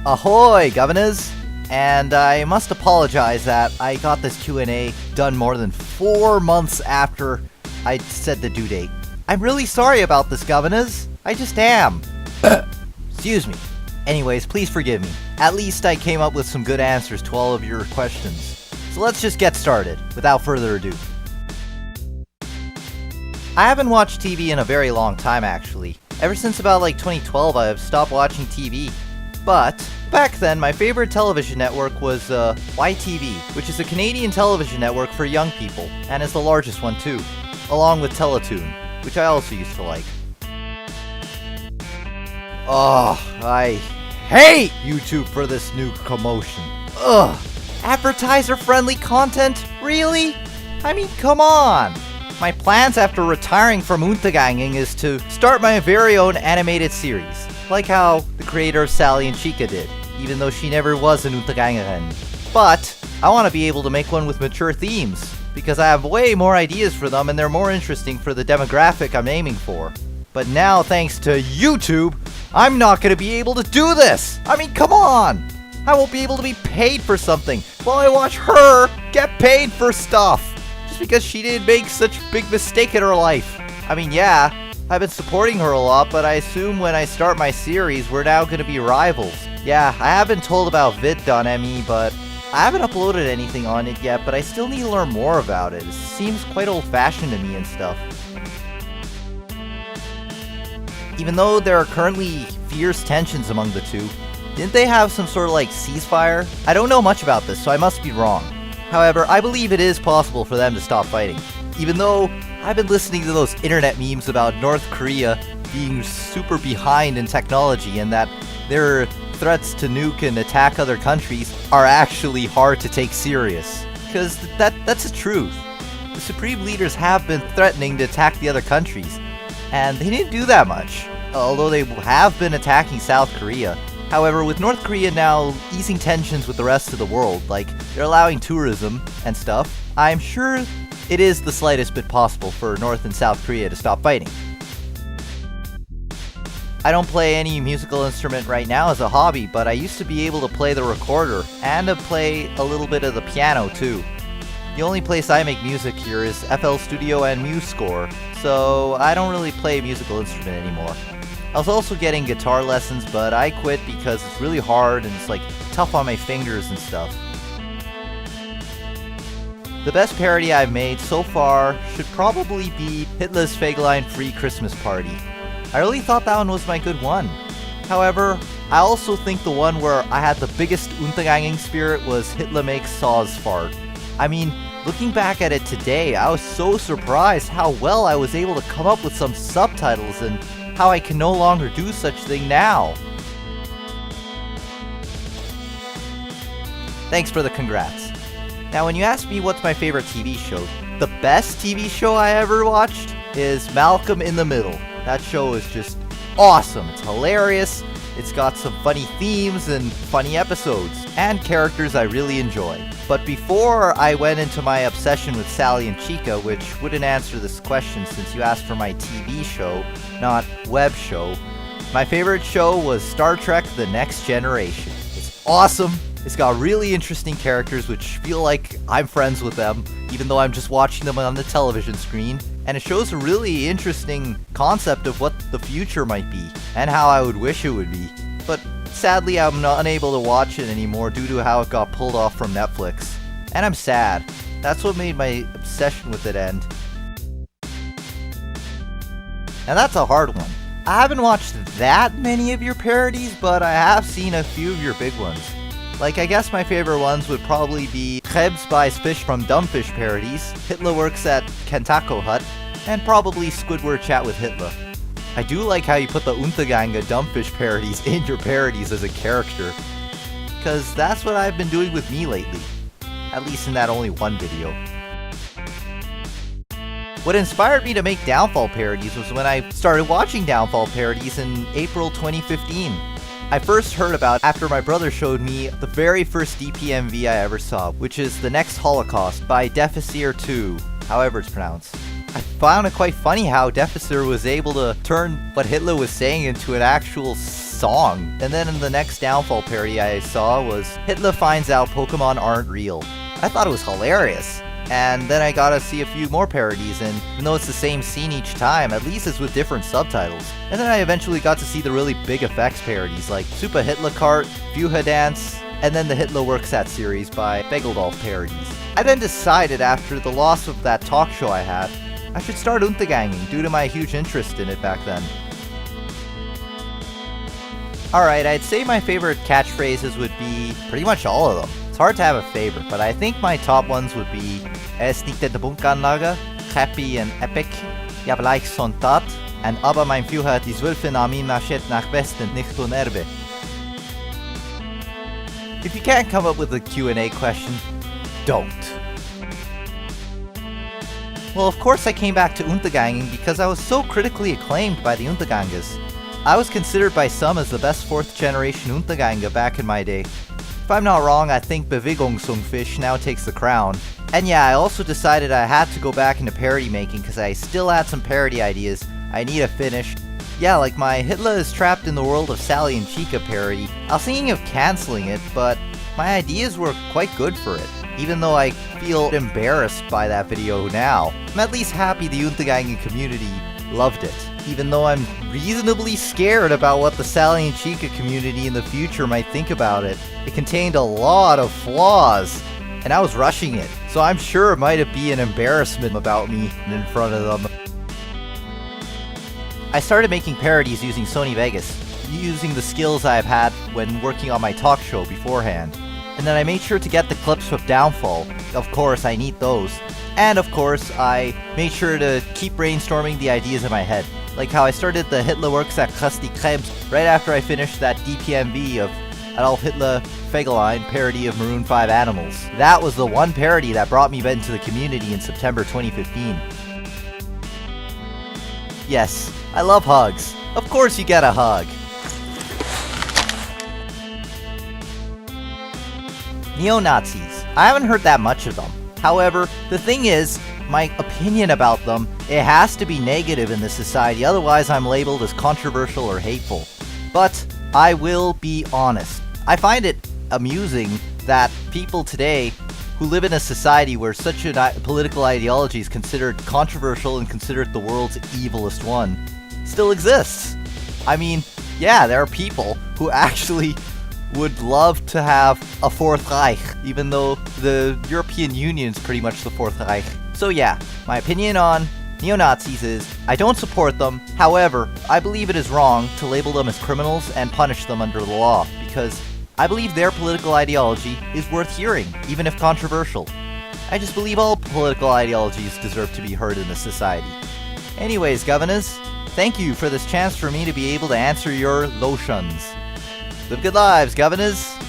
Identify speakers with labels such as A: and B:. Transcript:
A: Ahoy, governors! And I must apologize that I got this Q&A done more than 4 months after I said the due date. I'm really sorry about this, governors. I just am. Excuse me. Anyways, please forgive me. At least I came up with some good answers to all of your questions. So let's just get started, without further ado. I haven't watched TV in a very long time, actually. Ever since about 2012, I have stopped watching TV. But back then, my favorite television network was YTV, which is a Canadian television network for young people, and is the largest one too, along with Teletoon, which I also used to like. Oh, I hate YouTube for this new commotion. Ugh, advertiser-friendly content? Really? I mean, come on! My plans after retiring from Unterganging is to start my very own animated series, like how the creator of Sally and Chica did, even though she never was an Untergangerin. But I want to be able to make one with mature themes, because I have way more ideas for them and they're more interesting for the demographic I'm aiming for. But now, thanks to YouTube, I'm not going to be able to do this! I mean, come on! I won't be able to be paid for something while I watch her get paid for stuff! Just because she didn't make such a big mistake in her life. I mean, yeah, I've been supporting her a lot, but I assume when I start my series, we're now going to be rivals. Yeah, I have been told about vid.me, but I haven't uploaded anything on it yet, but I still need to learn more about it. It seems quite old-fashioned to me and stuff. Even though there are currently fierce tensions among the two, didn't they have some sort of ceasefire? I don't know much about this, so I must be wrong. However, I believe it is possible for them to stop fighting. Even though I've been listening to those internet memes about North Korea being super behind in technology and that their threats to nuke and attack other countries are actually hard to take serious. Because that's the truth. The supreme leaders have been threatening to attack the other countries, and they didn't do that much, although they have been attacking South Korea. However, with North Korea now easing tensions with the rest of the world, they're allowing tourism and stuff, I'm sure it is the slightest bit possible for North and South Korea to stop fighting. I don't play any musical instrument right now as a hobby, but I used to be able to play the recorder and to play a little bit of the piano too. The only place I make music here is FL Studio and MuseScore, so I don't really play a musical instrument anymore. I was also getting guitar lessons, but I quit because it's really hard and it's tough on my fingers and stuff. The best parody I've made so far should probably be Hitler's Fegelein Free Christmas Party. I really thought that one was my good one. However, I also think the one where I had the biggest Unterganging spirit was Hitler Makes Saws Fart. I mean, looking back at it today, I was so surprised how well I was able to come up with some subtitles and how I can no longer do such thing now. Thanks for the congrats. Now, when you ask me what's my favorite TV show, the best TV show I ever watched is Malcolm in the Middle. That show is just awesome. It's hilarious. It's got some funny themes and funny episodes, and characters I really enjoy. But before I went into my obsession with Sally and Chica, which wouldn't answer this question since you asked for my TV show, not web show, my favorite show was Star Trek The Next Generation. It's awesome. It's got really interesting characters which feel like I'm friends with them, even though I'm just watching them on the television screen. And it shows a really interesting concept of what the future might be, and how I would wish it would be. But sadly, I'm not unable to watch it anymore due to how it got pulled off from Netflix. And I'm sad. That's what made my obsession with it end. And that's a hard one. I haven't watched that many of your parodies, but I have seen a few of your big ones. I guess my favorite ones would probably be Krebs buys fish from Dumbfish parodies, Hitler works at Kentako Hut, and probably Squidward chat with Hitler. I do like how you put the Untergange Dumbfish parodies in your parodies as a character, because that's what I've been doing with me lately, at least in that only one video. What inspired me to make Downfall parodies was when I started watching Downfall parodies in April 2015. I first heard about after my brother showed me the very first DPMV I ever saw, which is The Next Holocaust by Deficir 2, however it's pronounced. I found it quite funny how Deficir was able to turn what Hitler was saying into an actual song. And then in the next downfall parody I saw was Hitler finds out Pokemon aren't real. I thought it was hilarious. And then I got to see a few more parodies, and even though it's the same scene each time, at least it's with different subtitles. And then I eventually got to see the really big effects parodies like Super Hitler Kart, Fuha Dance, and then the Hitler Works At series by Begeldolf parodies. I then decided after the loss of that talk show I had, I should start Unterganging due to my huge interest in it back then. Alright, I'd say my favorite catchphrases would be pretty much all of them. It's hard to have a favorite, but I think my top ones would be Es nicht in der Bunkeranlage, Happy and Epic, Ja gleich Sonntag, and Aber mein Führer die Zwölfe Namin Marschett nach Westen, nicht und Erbe. If you can't come up with a Q&A question, don't. Well, of course I came back to Unterganging because I was so critically acclaimed by the Untergangers. I was considered by some as the best 4th generation Unterganger back in my day. If I'm not wrong, I think Bewegungsungfisch now takes the crown. And yeah, I also decided I had to go back into parody making because I still had some parody ideas I need to finish. Yeah, like my Hitler is trapped in the world of Sally and Chica parody. I was thinking of cancelling it, but my ideas were quite good for it. Even though I feel embarrassed by that video now, I'm at least happy the Unterganging community loved it. Even though I'm reasonably scared about what the Sally and Chica community in the future might think about it. It contained a lot of flaws, and I was rushing it, so I'm sure it might be an embarrassment about me in front of them. I started making parodies using Sony Vegas, using the skills I've had when working on my talk show beforehand. And then I made sure to get the clips of Downfall. Of course, I need those. And of course, I made sure to keep brainstorming the ideas in my head. Like how I started the Hitler Works at Krusty Krebs right after I finished that DPMV of Adolf Hitler Fegelein parody of Maroon 5 Animals. That was the one parody that brought me into the community in September 2015. Yes, I love hugs. Of course you get a hug. Neo-Nazis. I haven't heard that much of them. However, the thing is, my opinion about them, it has to be negative in this society, otherwise I'm labeled as controversial or hateful. But I will be honest. I find it amusing that people today who live in a society where such a political ideology is considered controversial and considered the world's evilest one still exists. I mean, yeah, there are people who actually would love to have a Fourth Reich, even though the European Union is pretty much the Fourth Reich. So yeah, my opinion on neo-Nazis is, I don't support them. However, I believe it is wrong to label them as criminals and punish them under the law, because I believe their political ideology is worth hearing, even if controversial. I just believe all political ideologies deserve to be heard in this society. Anyways, governors, thank you for this chance for me to be able to answer your lotions. Live good lives, governors!